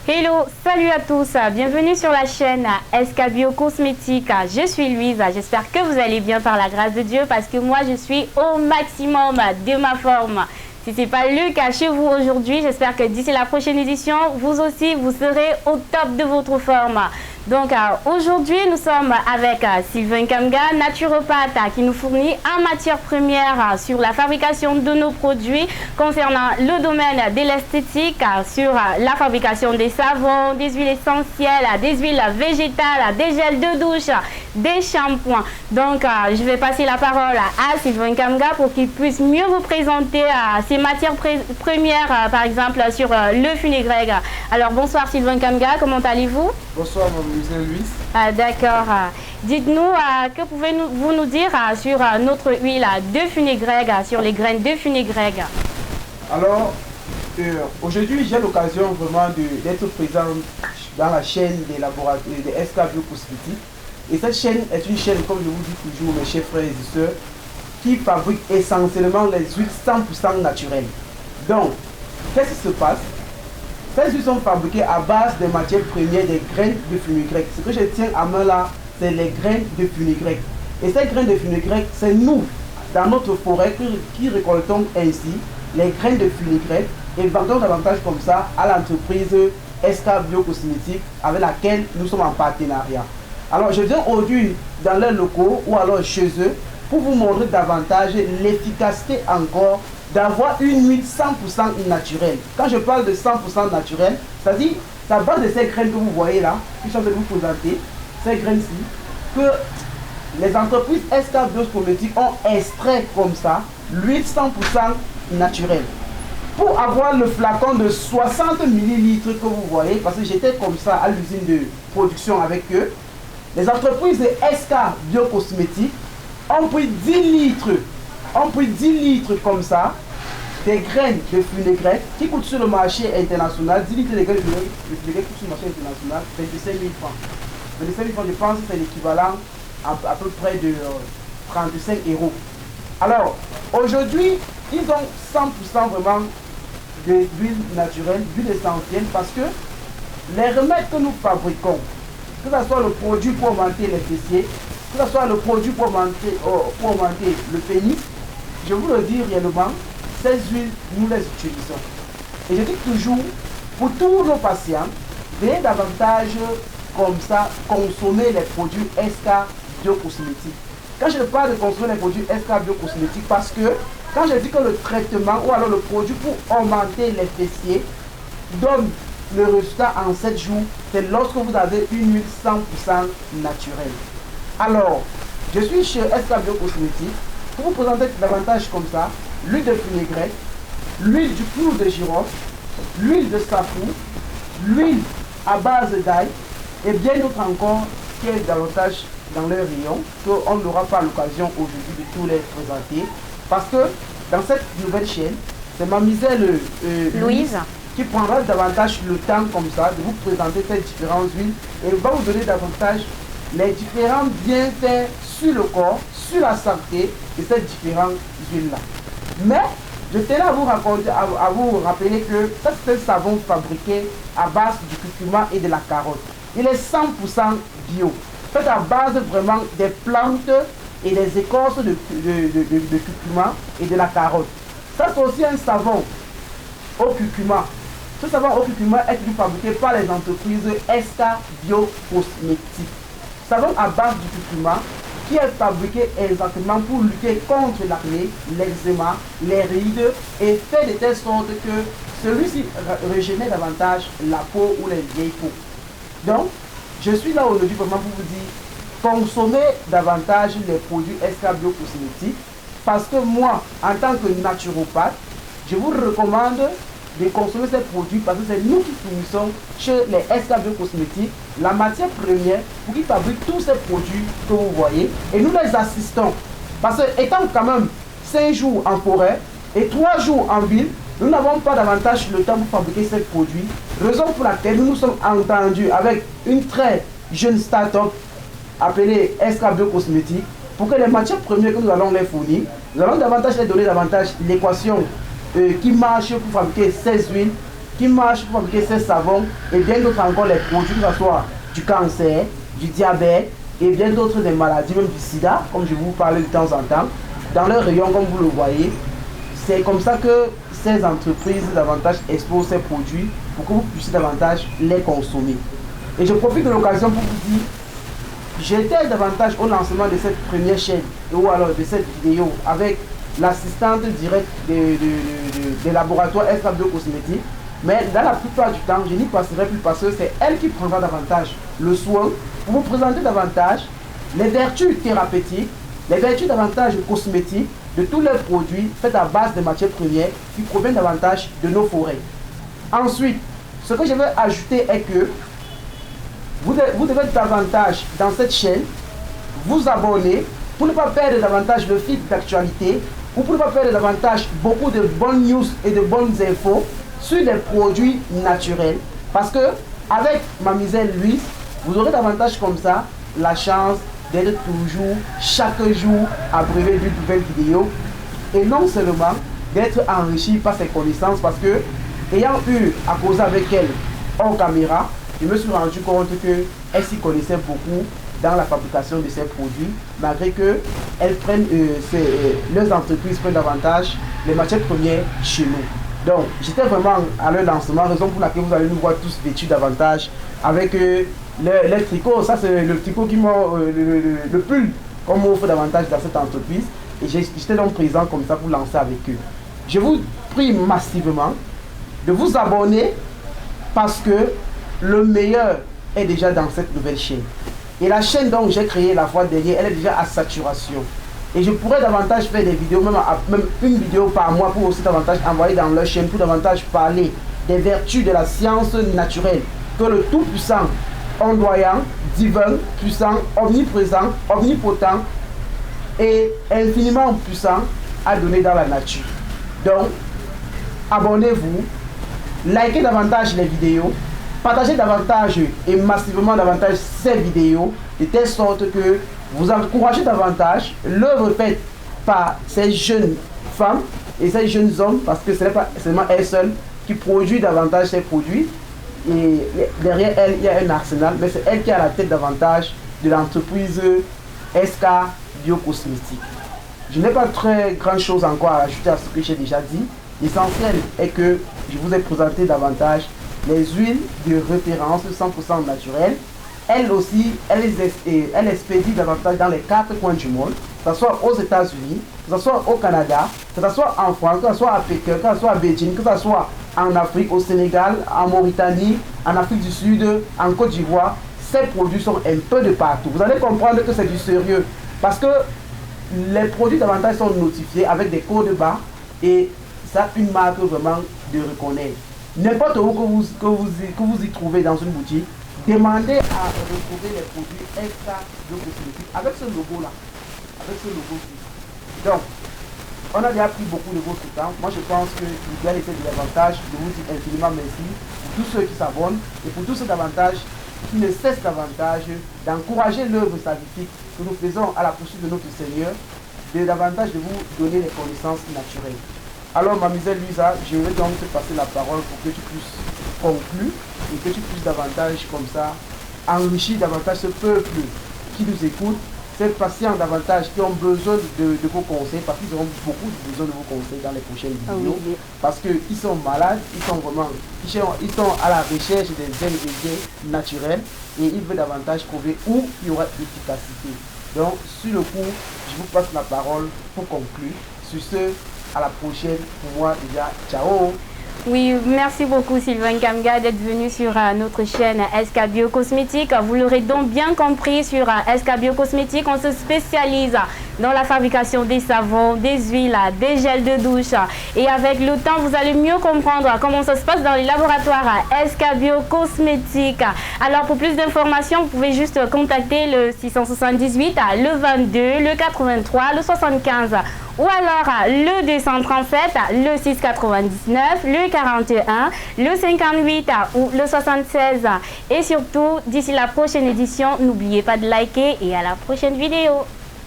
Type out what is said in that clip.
Hello, salut à tous, bienvenue sur la chaîne SK Bio Cosmétique. Je suis Louise, j'espère que vous allez bien par la grâce de Dieu parce que moi je suis au maximum de ma forme. Si ce n'est pas le cas chez vous aujourd'hui, j'espère que d'ici la prochaine édition, vous aussi vous serez au top de votre forme. Donc aujourd'hui, nous sommes avec Sylvain Kamga, naturopathe, qui nous fournit en matière première sur la fabrication de nos produits concernant le domaine de l'esthétique, sur la fabrication des savons, des huiles essentielles, des huiles végétales, des gels de douche, des shampoings. Donc je vais passer la parole à Sylvain Kamga pour qu'il puisse mieux vous présenter ces matières premières, par exemple sur le fenugrec. Alors bonsoir Sylvain Kamga, comment allez-vous? Bonsoir, mademoiselle Louise. D'accord. Dites-nous, que pouvez-vous nous dire sur notre huile de fenugrec, sur les graines de fenugrec? Alors, aujourd'hui, j'ai l'occasion vraiment d'être présent dans la chaîne des laboratoires de SK Bio Cosmétique. Et cette chaîne est une chaîne, comme je vous dis toujours, mes chers frères et sœurs, qui fabrique essentiellement les huiles 100% naturelles. Donc, qu'est-ce qui se passe? Ces huiles sont fabriquées à base des matières premières des graines de fenugrec. Ce que je tiens à main là, c'est les graines de fenugrec. Et ces graines de fenugrec, c'est nous, dans notre forêt, qui récoltons ainsi les graines de fenugrec et vendons davantage comme ça à l'entreprise SK Bio Cosmétique avec laquelle nous sommes en partenariat. Alors je viens aujourd'hui dans leurs locaux ou alors chez eux pour vous montrer davantage l'efficacité encore d'avoir une huile 100% naturelle. Quand je parle de 100% naturelle, c'est-à-dire la base de ces graines que vous voyez là, que je suis en train de vous présenter, ces graines-ci, que les entreprises SK Bio Cosmétique ont extrait comme ça l'huile 100% naturelle. Pour avoir le flacon de 60 ml que vous voyez, parce que j'étais comme ça à l'usine de production avec eux, les entreprises de SK Bio Cosmétique ont pris 10 litres comme ça des graines de fenugrec qui coûtent sur le marché international. 10 litres de graines de fenugrec coûtent sur le marché international 25 000 francs. 25 000 francs, je pense que c'est l'équivalent à peu près de 35 euros. Alors, aujourd'hui, ils ont 100% vraiment d'huile naturelle, d'huile essentielle, parce que les remèdes que nous fabriquons, que ce soit le produit pour augmenter les fessiers, que ce soit le produit pour augmenter le pénis, je vous le dis réellement, ces huiles, nous les utilisons. Et je dis toujours, pour tous nos patients, veuillez davantage comme ça consommer les produits SK Bio Cosmétique. Quand je parle de consommer les produits SK Bio Cosmétique, parce que quand je dis que le traitement ou alors le produit pour augmenter les fessiers donne le résultat en 7 jours, c'est lorsque vous avez une huile 100% naturelle. Alors, je suis chez SK Bio Cosmétique pour vous présenter davantage comme ça l'huile de fenugrec, l'huile du clou de girofle, l'huile de safou, l'huile à base d'ail et bien d'autres encore qui est davantage dans leur rayon qu'on n'aura pas l'occasion aujourd'hui de tous les présenter parce que dans cette nouvelle chaîne, c'est mademoiselle Louise qui prendra davantage le temps comme ça de vous présenter ces différentes huiles et va vous donner davantage les différents bienfaits sur le corps, sur la santé de ces différentes huiles-là. Mais je tenais à vous raconter, à vous rappeler que ça c'est un savon fabriqué à base du curcuma et de la carotte. Il est 100% bio, fait à base vraiment des plantes et des écorces de curcuma et de la carotte. Ça c'est aussi un savon au curcuma. Ce savon au curcuma est fabriqué par les entreprises SK Bio Cosmétique. Savon à base du curcuma qui est fabriqué exactement pour lutter contre l'acné, l'eczéma, les rides et fait de telle sorte que celui-ci régénère davantage la peau ou les vieilles peaux. Donc, je suis là aujourd'hui vraiment pour vous dire, consommez davantage les produits SK Bio Cosmétique parce que moi, en tant que naturopathe, je vous recommande de consommer ces produits parce que c'est nous qui fournissons chez les SK Bio Cosmétiques la matière première pour qu'ils fabriquent tous ces produits que vous voyez et nous les assistons parce que étant quand même 5 jours en forêt et 3 jours en ville, nous n'avons pas davantage le temps pour fabriquer ces produits, raison pour laquelle nous nous sommes entendus avec une très jeune start-up appelée SK Bio Cosmétiques pour que les matières premières que nous allons les fournir, nous allons davantage les donner davantage l'équation qui marche pour fabriquer ces huiles qui marche pour fabriquer ces savons et bien d'autres encore les produits, que ce soit du cancer, du diabète et bien d'autres des maladies, même du sida, comme je vous parlais de temps en temps. Dans leur rayon, comme vous le voyez, c'est comme ça que ces entreprises davantage exposent ces produits pour que vous puissiez davantage les consommer. Et je profite de l'occasion pour vous dire, j'étais davantage au lancement de cette première chaîne ou alors de cette vidéo avec l'assistante directe des laboratoires SK Biocosmétiques. Mais dans la plupart du temps, je n'y passerai plus parce que c'est elle qui prendra davantage le soin pour vous présenter davantage les vertus thérapeutiques, les vertus davantage cosmétiques de tous les produits faits à base de matières premières qui proviennent davantage de nos forêts. Ensuite, ce que je vais ajouter est que vous devez davantage dans cette chaîne vous abonner pour ne pas perdre davantage le fil d'actualité ou pour ne pas perdre davantage beaucoup de bonnes news et de bonnes infos sur les produits naturels. Parce que avec Mademoiselle Louise, vous aurez davantage comme ça la chance d'être toujours, chaque jour, abreuvé d'une nouvelle vidéo. Et non seulement d'être enrichi par ses connaissances, parce que, ayant eu à causer avec elle hors caméra, je me suis rendu compte qu'elle s'y connaissait beaucoup dans la fabrication de ces produits, malgré que leurs entreprises prennent davantage les matières premières chez nous. Donc, j'étais vraiment à leur lancement, raison pour laquelle vous allez nous voir tous vêtus davantage avec les tricots. Ça, c'est le tricot qui m'a le pull qu'on m'offre davantage dans cette entreprise. Et j'étais donc présent comme ça pour lancer avec eux. Je vous prie massivement de vous abonner parce que le meilleur est déjà dans cette nouvelle chaîne. Et la chaîne dont j'ai créé la fois dernière, elle est déjà à saturation. Et je pourrais davantage faire des vidéos, même une vidéo par mois pour aussi davantage envoyer dans leur chaîne, pour davantage parler des vertus de la science naturelle que le Tout-Puissant, ondoyant, divin, puissant, omniprésent, omnipotent et infiniment puissant a donné dans la nature. Donc, abonnez-vous, likez davantage les vidéos, partagez davantage et massivement davantage ces vidéos, de telle sorte que vous encouragez davantage l'œuvre faite par ces jeunes femmes et ces jeunes hommes, parce que ce n'est pas seulement elles seules qui produisent davantage ces produits. Et derrière elle, il y a un arsenal, mais c'est elle qui a la tête davantage de l'entreprise SK Biocosmétiques. Je n'ai pas très grand chose encore à ajouter à ce que j'ai déjà dit. L'essentiel est que je vous ai présenté davantage les huiles de référence 100% naturelles. Elle aussi, elle expédie davantage dans les 4 coins du monde, que ce soit aux États-Unis, que ce soit au Canada, que ce soit en France, que ce soit à Pékin, que ce soit à Beijing, que ce soit en Afrique, au Sénégal, en Mauritanie, en Afrique du Sud, en Côte d'Ivoire. Ces produits sont un peu de partout. Vous allez comprendre que c'est du sérieux parce que les produits davantage sont notifiés avec des codes barres et ça une marque vraiment de reconnaître. N'importe où que vous y trouvez dans une boutique, demandez à retrouver les produits extra biocosmétiques avec ce logo-là. Avec ce logo-ci. Donc, on a déjà pris beaucoup de votre temps. Moi, je pense que l'idéal était de davantage. Je vous dis infiniment merci pour tous ceux qui s'abonnent et pour tous ceux davantage qui ne cessent davantage d'encourager l'œuvre salvifique que nous faisons à la poursuite de notre Seigneur, de davantage de vous donner les connaissances naturelles. Alors, Mademoiselle Louisa, je vais donc te passer la parole pour que tu puisses conclure et que tu puisses davantage comme ça enrichir davantage ce peuple qui nous écoute, ces patients davantage qui ont besoin de vos conseils, parce qu'ils auront beaucoup besoin de vos conseils dans les prochaines vidéos, oui. Parce qu'ils sont malades, ils sont à la recherche des ingrédients naturels et ils veulent davantage trouver où il y aura efficacité. Donc, sur le coup, je vous passe la parole pour conclure. Sur ce, à la prochaine. Pour moi, déjà, ciao. Oui, merci beaucoup Sylvain Kamga d'être venu sur notre chaîne SK Biocosmétiques. Vous l'aurez donc bien compris, sur SK Biocosmétiques, on se spécialise dans la fabrication des savons, des huiles, des gels de douche. Et avec le temps, vous allez mieux comprendre comment ça se passe dans les laboratoires SK Biocosmétiques. Alors pour plus d'informations, vous pouvez juste contacter le 678, le 22, le 83, le 75. Ou alors le 237, le 699, le 41, le 58 ou le 76. Et surtout, d'ici la prochaine édition, n'oubliez pas de liker et à la prochaine vidéo.